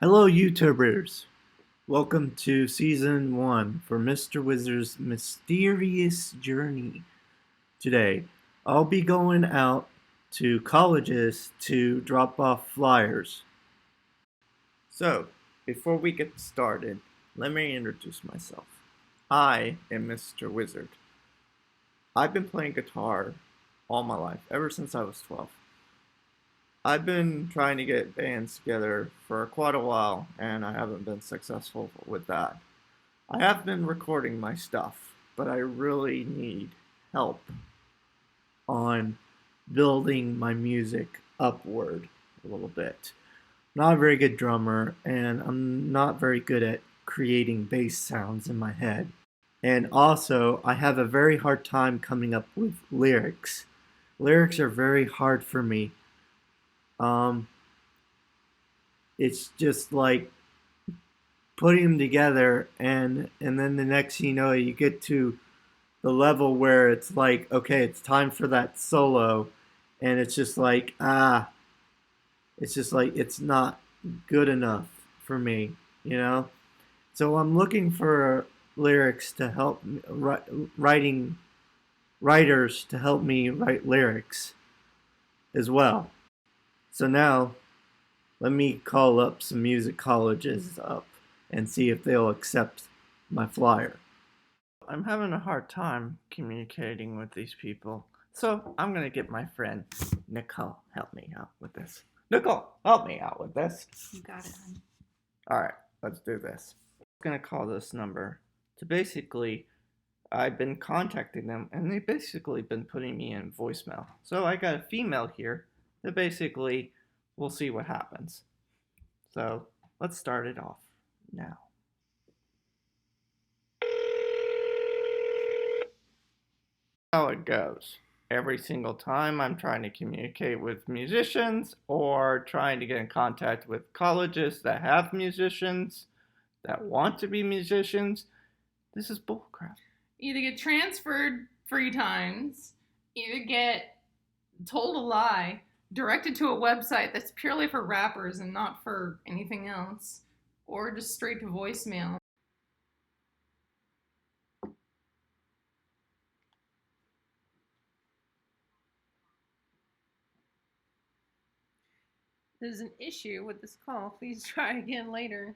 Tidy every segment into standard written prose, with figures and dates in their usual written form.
Hello, YouTubers! Welcome to Season 1 for Mr. Wizard's Mysterious Journey. Today, I'll be going out to colleges to drop off flyers. So, before we get started, let me introduce myself. I am Mr. Wizard. I've been playing guitar all my life, ever since I was 12. I've been trying to get bands together for quite a while, and I haven't been successful with that. I have been recording my stuff, but I really need help on building my music upward a little bit. I'm not a very good drummer, and I'm not very good at creating bass sounds in my head. And also, I have a very hard time coming up with lyrics. Lyrics are very hard for me. Um, it's just like putting them together, and then the next thing you know, you get to the level where it's like, okay, it's time for that solo, and it's just like, it's just like it's not good enough for me, you know. So I'm looking for lyrics to help writing writers to help me write lyrics as well. So now let me call up some music colleges up and see if they'll accept my flyer. I'm having a hard time communicating with these people, so I'm gonna get my friend Nicole help me out with this. Nicole, help me out with this. You got it, honey. Alright, let's do this. I'm gonna call this number to basically, I've been contacting them and they've basically been putting me in voicemail. So I got a female here that basically we'll see what happens. So let's start it off now. How it goes. Every single time I'm trying to communicate with musicians or trying to get in contact with colleges that have musicians that want to be musicians, this is bullcrap. Either get transferred 3 times, either get told a lie, directed to a website that's purely for rappers and not for anything else, or just straight to voicemail. There's an issue with this call. Please try again later.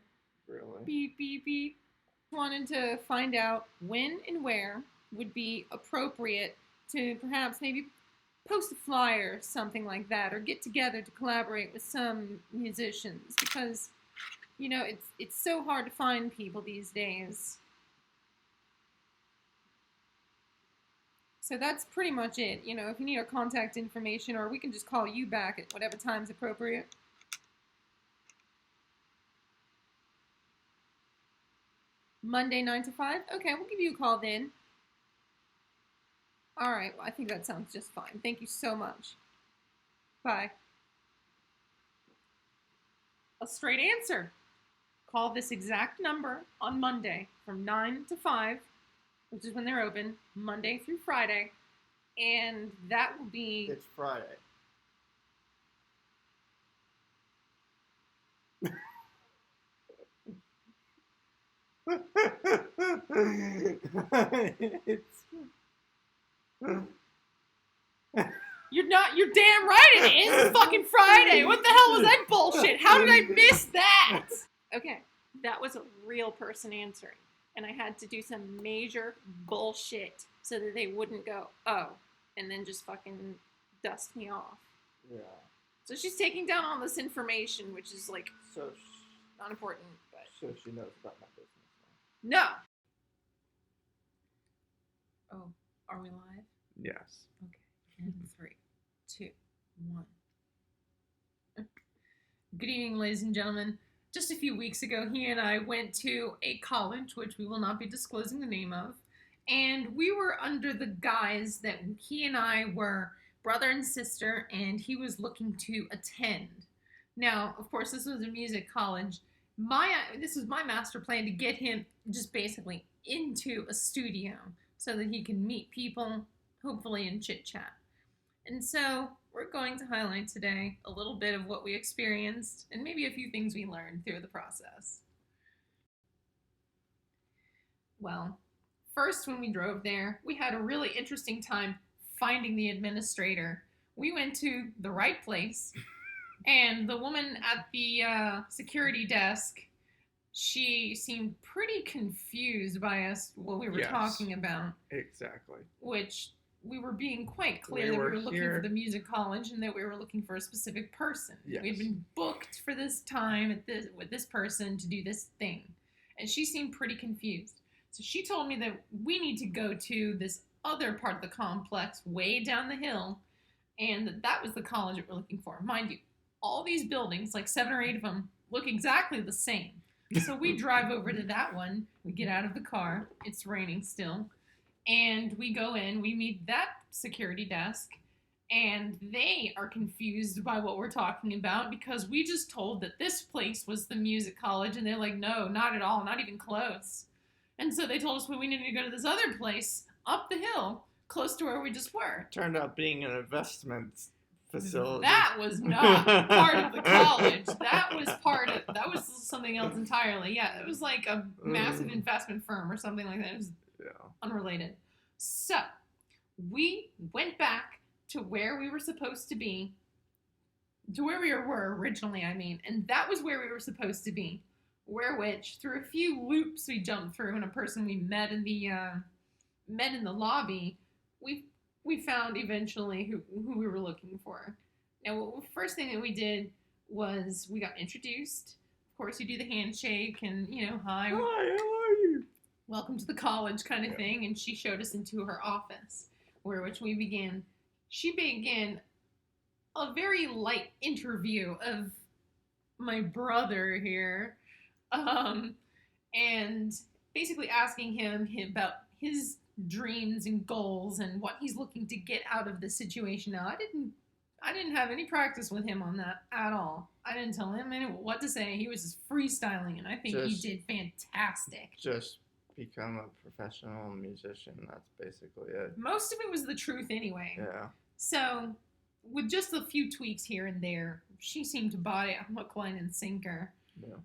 Really? Beep, beep, beep. Wanted to find out when and where would be appropriate to perhaps maybe post a flyer, something like that, or get together to collaborate with some musicians, because it's so hard to find people these days. So that's pretty much it. If you need our contact information, or we can just call you back at whatever time's appropriate. Monday 9 to 5? Okay, we'll give you a call then. All right, well, I think that sounds just fine. Thank you so much. Bye. A straight answer. Call this exact number on Monday from 9 to 5, which is when they're open, Monday through Friday, and that will be... It's Friday. You're damn right it is. It's fucking Friday. What the hell was that bullshit? How did I miss that? Okay, that was a real person answering. And I had to do some major bullshit so that they wouldn't go, oh, and then just fucking dust me off. Yeah. So she's taking down all this information, which is like So not important, but she knows about my business no. Oh, are we live? now. Yes. Okay. And 3, 2, 1. Good evening, ladies and gentlemen. Just a few weeks ago, he and I went to a college, which we will not be disclosing the name of, and we were under the guise that he and I were brother and sister, and he was looking to attend. Now, of course, this was a music college. This was my master plan to get him just basically into a studio so that he can meet people, hopefully, and chit chat. And so we're going to highlight today a little bit of what we experienced and maybe a few things we learned through the process. Well, first, when we drove there, we had a really interesting time finding the administrator. We went to the right place, and the woman at the security desk, she seemed pretty confused by us what we were Yes. talking about, Exactly. which we were being quite clear We that we were were looking here- for the music college and that we were looking for a specific person. Yes. We'd been booked for this time with this person to do this thing, and she seemed pretty confused. So she told me that we need to go to this other part of the complex way down the hill, and that was the college that we're looking for. Mind you, all these buildings, like 7 or 8 of them, look exactly the same. So we drive over to that one, we get out of the car, it's raining still, and we go in, we meet that security desk, and they are confused by what we're talking about because we just told that this place was the music college, and they're like, no, not at all, not even close. And so they told us we needed to go to this other place up the hill, close to where we just were. Turned out being an investment facility. That was not part of the college. That was something else entirely. Yeah, it was like a massive investment firm or something like that. It was unrelated. So we went back to where we were supposed to be, to where we were originally, I mean, and that was where we were supposed to be. Which, through a few loops we jumped through and a person we met in the lobby, we found eventually who we were looking for. Now, the first thing that we did was we got introduced. Of course, you do the handshake and, hi, Hi, how are you? Welcome to the college kind of thing. And she showed us into her office, she began a very light interview of my brother here. And basically asking him about his dreams and goals and what he's looking to get out of the situation. Now, I didn't have any practice with him on that at all. I didn't tell him what to say. He was just freestyling, and I think he did fantastic. Just become a professional musician. That's basically it. Most of it was the truth anyway. Yeah. So, with just a few tweaks here and there, she seemed to buy it hook, line, and sinker. Yeah.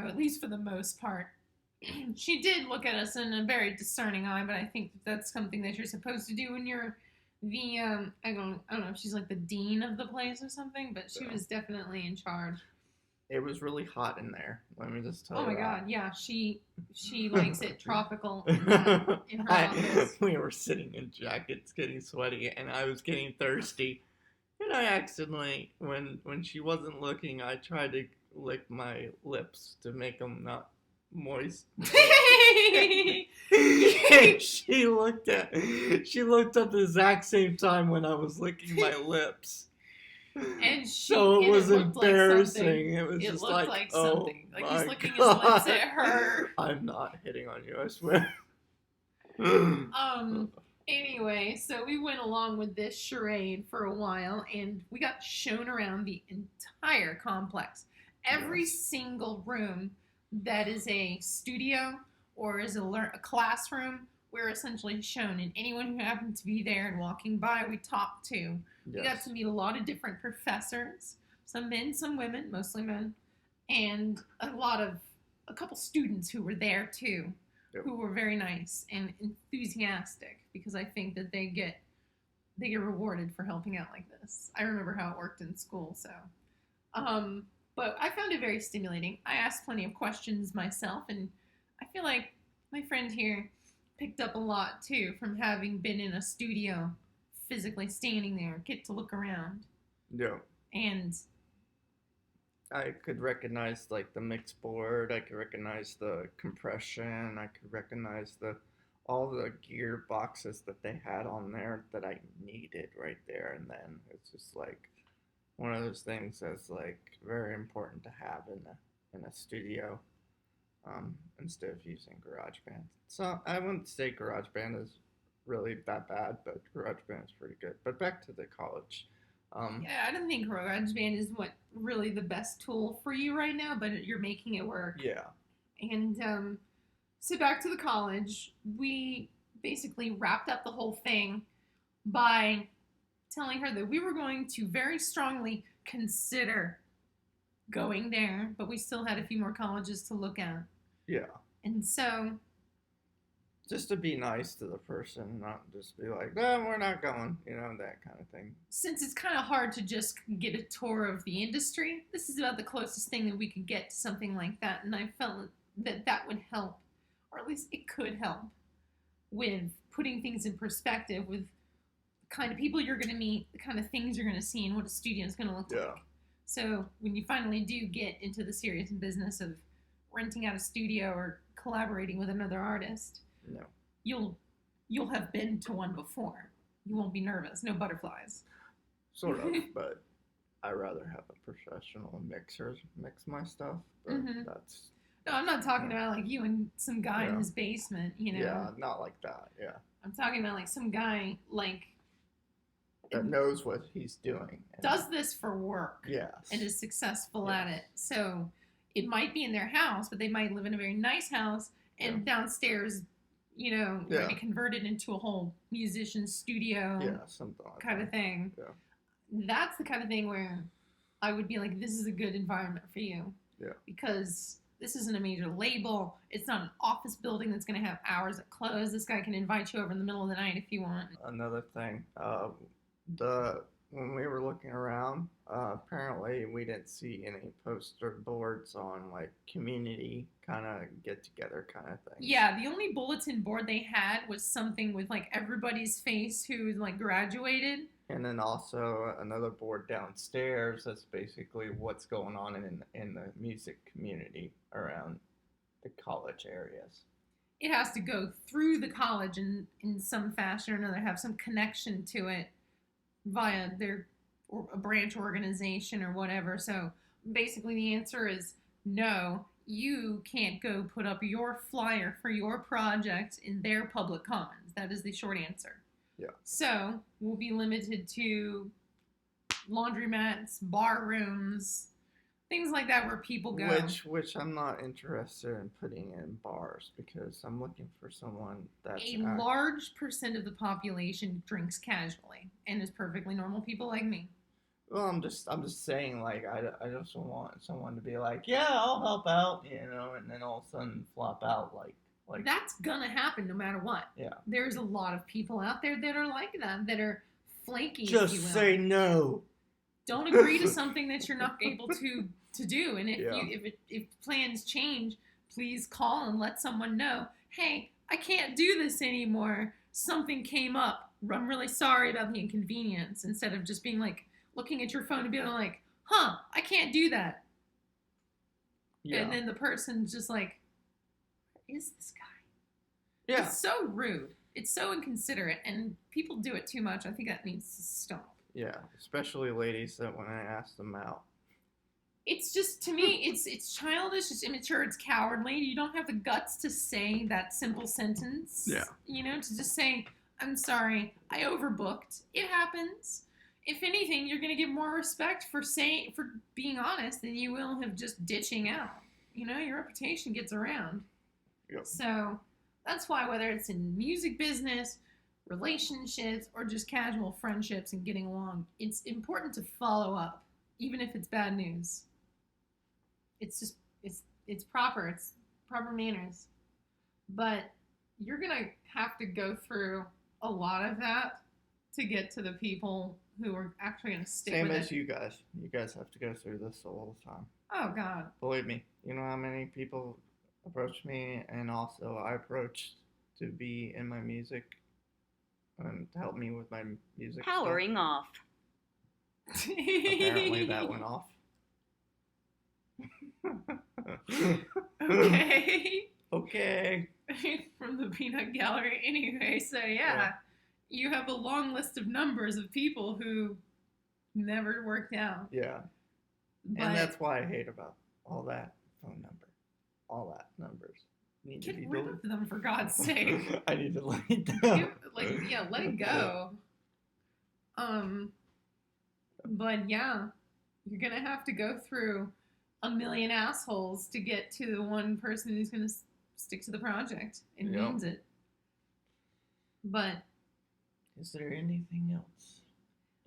At least for the most part. She did look at us in a very discerning eye, but I think that's something that you're supposed to do when you're the, I don't know if she's like the dean of the place or something, but she was definitely in charge. It was really hot in there. Let me just tell you. Oh my God, yeah, she likes it tropical in her office. We were sitting in jackets, getting sweaty, and I was getting thirsty. And I accidentally, when she wasn't looking, I tried to lick my lips to make them not moist. She looked up the exact same time when I was licking my lips. And it was embarrassing. Like it was just looked like something. Oh, like my he's licking God. his lips at her. I'm not hitting on you, I swear. Anyway, so we went along with this charade for a while, and we got shown around the entire complex. Every single room that is a studio or is a classroom, we're essentially shown. And anyone who happened to be there and walking by, we talked to. Yes. We got to meet a lot of different professors, some men, some women, mostly men, and a couple students who were there too, who were very nice and enthusiastic, because I think that they get rewarded for helping out like this. I remember how it worked in school, so. But I found it very stimulating. I asked plenty of questions myself, and I feel like my friend here picked up a lot too from having been in a studio, physically standing there, get to look around. Yeah. And I could recognize like the mix board, I could recognize the compression, I could recognize all the gear boxes that they had on there that I needed right there and then. It's just like one of those things that's like very important to have in a studio, instead of using GarageBand. So I wouldn't say GarageBand is really that bad, but GarageBand is pretty good. But back to the college. Yeah, I don't think GarageBand is really the best tool for you right now, but you're making it work. Yeah. And so back to the college, we basically wrapped up the whole thing by telling her that we were going to very strongly consider going there, but we still had a few more colleges to look at. Yeah. And so, Just to be nice to the person, not just be like, no, we're not going, that kind of thing. since it's kind of hard to just get a tour of the industry, this is about the closest thing that we could get to something like that. And I felt that that would help, or at least it could help, with putting things in perspective with the kind of people you're going to meet, the kind of things you're going to see, and what a studio is going to look like. So when you finally do get into the serious business of renting out a studio or collaborating with another artist, No. you'll have been to one before. You won't be nervous. No butterflies. Sort of, but I rather have a professional mixer mix my stuff. But that's No, I'm not talking about like you and some guy in his basement, Yeah, not like that. Yeah. I'm talking about like some guy like that knows what he's doing. Does this for work. Yes. And is successful at it. So it might be in their house, but they might live in a very nice house and downstairs, ready to convert it into a whole musician studio. Yeah, something like kind of thing. Yeah. That's the kind of thing where I would be like, this is a good environment for you. Yeah. Because this isn't a major label. It's not an office building that's going to have hours that close. This guy can invite you over in the middle of the night if you want. Another thing, when we were looking around, apparently we didn't see any poster boards on like community kind of get together kind of thing. Yeah, the only bulletin board they had was something with like everybody's face who like graduated. And then also another board downstairs that's basically what's going on in the music community around the college areas. It has to go through the college in some fashion or another, have some connection to it via a branch organization or whatever. So basically the answer is no, you can't go put up your flyer for your project in their public commons. That is the short answer. Yeah. So we'll be limited to laundromats, bar rooms, things like that where people go. Which I'm not interested in putting in bars because I'm looking for someone that's large percent of the population drinks casually and is perfectly normal people like me. Well, I'm just saying, like, I just want someone to be like, yeah, I'll help out, and then all of a sudden flop out like that's gonna happen no matter what. Yeah. There's a lot of people out there that are like that are flaky. Just if you will. Say no. Don't agree to something that you're not able to do. And if plans change, please call and let someone know. Hey, I can't do this anymore. Something came up. I'm really sorry about the inconvenience. Instead of just being like looking at your phone and being like, I can't do that. Yeah. And then the person's just like, where is this guy? Yeah. It's so rude. It's so inconsiderate, and people do it too much. I think that needs to stop. Yeah, especially ladies that when I ask them out. It's just, to me, it's childish, it's immature, it's cowardly. You don't have the guts to say that simple sentence. Yeah. To just say, I'm sorry, I overbooked. It happens. If anything, you're going to get more respect for being honest than you will have just ditching out. Your reputation gets around. Yep. So that's why whether it's in music business, relationships, or just casual friendships and getting along, it's important to follow up, even if it's bad news. It's proper. It's proper manners. But you're going to have to go through a lot of that to get to the people who are actually going to stick with it. Same as you guys. You guys have to go through this all the time. Oh, God. Believe me. You know how many people approached me and also I approached to be in my music and to help me with my music Powering stuff. Off. Apparently that went off. Okay. Okay. From the Peanut Gallery anyway, so yeah. You have a long list of numbers of people who never worked out. Yeah. But and that's why I hate about all that phone number. All that numbers need to be get rid of them, for God's sake. I need to let it go. Let it go. But yeah, you're gonna have to go through a million assholes to get to the one person who's gonna stick to the project and means it. But is there anything else?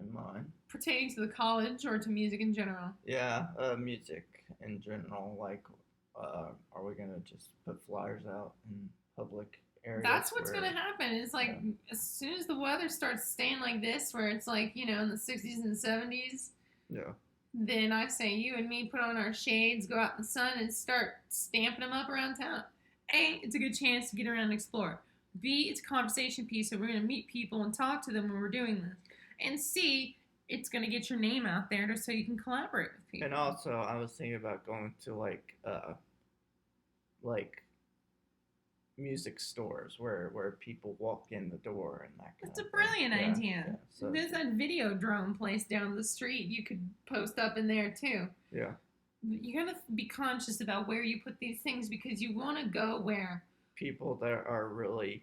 in mind. Pertaining to the college or to music in general? Yeah, music in general. Like, are we gonna just put flyers out in public That's areas what's gonna where? happen. It's like Yeah, as soon as the weather starts staying like this, where it's like, in the 60s and 70s, yeah. then I say you and me put on our shades, go out in the sun, and start stamping them up around town. A, it's a good chance to get around and explore. B, it's a conversation piece, so we're going to meet people and talk to them when we're doing this. And C, it's going to get your name out there so you can collaborate with And people. also, I was thinking about going to like music stores where people walk in the door and that kind It's a of thing. brilliant Yeah, idea. yeah. So There's that video drone place down the street you could post up in there too. yeah, You gotta be conscious about where you put these things because you want to go where. people that are really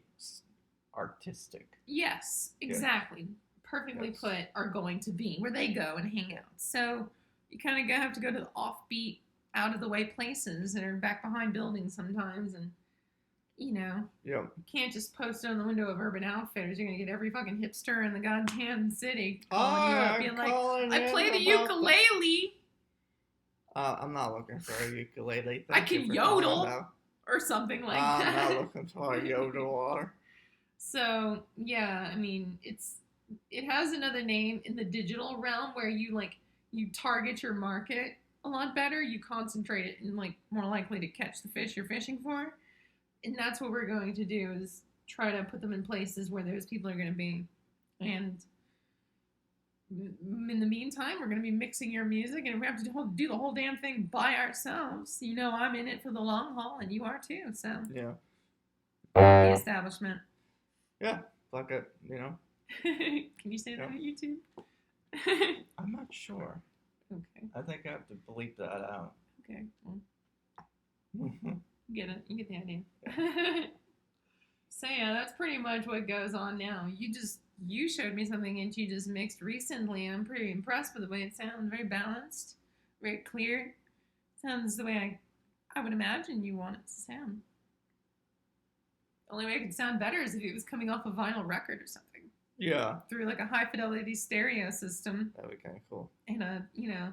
artistic. Yes, Yeah, exactly. Perfectly yes, put, are going to be where they go and hang out. So you kind of have to go to the offbeat, out of the way places that are back behind buildings sometimes, and yeah. you can't just post it on the window of Urban Outfitters. You're gonna get every fucking hipster in the goddamn city calling you up, I'm being like, calling "I him play the about the. ukulele. I'm not looking for a ukulele. I Thank you can for calling yodel," though. or something like I'm not that. looking for a yodeler. So yeah, I mean, it has another name in the digital realm where you target your market a lot better. You concentrate it and like more likely to catch the fish you're fishing for, and that's what we're going to do is try to put them in places where those people are going to be. And in the meantime, we're going to be mixing your music, and if we have to do the whole damn thing by ourselves, I'm in it for the long haul, and you are too. So Yeah, the establishment. yeah. Like it. Can you say that Yeah. on YouTube? I'm not sure. Okay. I think I have to bleep that out. Okay. Well, Yeah. you get it. You get the idea. So yeah, that's pretty much what goes on now. You showed me something that you just mixed recently, and I'm pretty impressed with the way it sounds. Very balanced, very clear. Sounds the way I would imagine you want it to sound. The only way it could sound better is if it was coming off a vinyl record or something Yeah, through like a high fidelity stereo system that'd be kind of cool. and Yeah.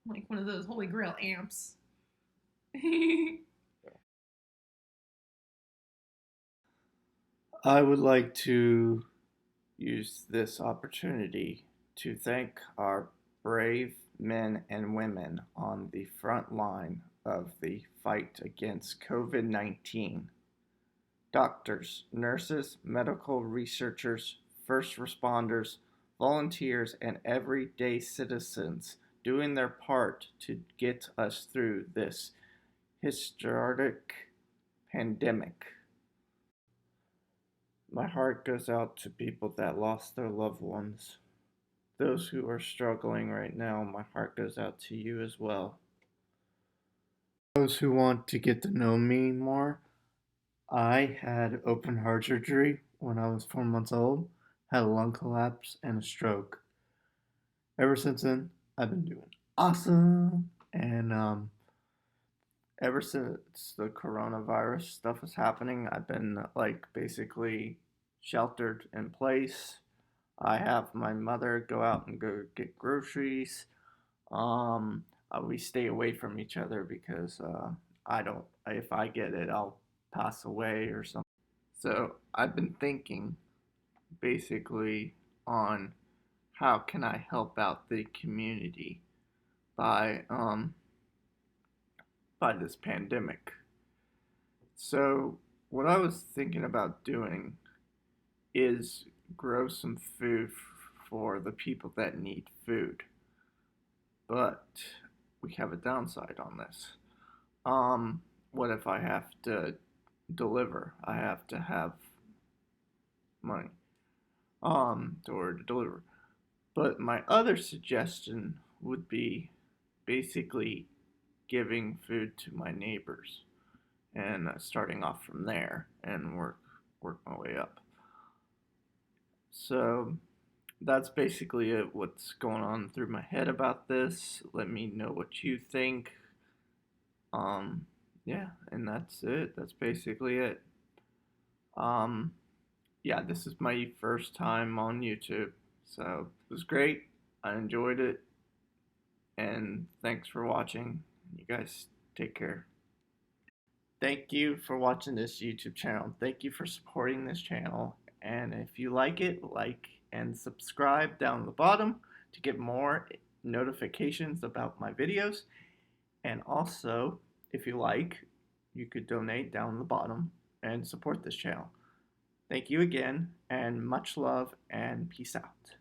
like one of those Holy Grail amps. I would like to use this opportunity to thank our brave men and women on the front line of the fight against COVID 19. Doctors, nurses, medical researchers, first responders, volunteers, and everyday citizens doing their part to get us through this historic pandemic. My heart goes out to people that lost their loved ones. Those who are struggling right now, my heart goes out to you as well. Those who want to get to know me more, I had open heart surgery when I was 4 months old, had a lung collapse, and a stroke. Ever since then, I've been doing awesome. And ever since the coronavirus stuff is happening, I've been like basically sheltered in place. I have my mother go out and go get groceries. We stay away from each other because I don't. If I get it, I'll pass away or something. So I've been thinking basically on how can I help out the community by by this pandemic. So what I was thinking about doing is grow some food for the people that need food. But we have a downside on this. What if I have to deliver? I have to have money to deliver. But my other suggestion would be basically giving food to my neighbors and starting off from there and work my way up. So that's basically it. What's going on through my head about this? Let me know what you think. Um, yeah, and that's it. That's basically it. Um, yeah, this is my first time on YouTube, So it was great. I enjoyed it. And thanks for watching. You guys take care. Thank you for watching this YouTube channel. Thank you for supporting this channel. And if you like and subscribe down the bottom to get more notifications about my videos. And also, if you like, you could donate down the bottom and support this channel. Thank you again, and much love, and peace out.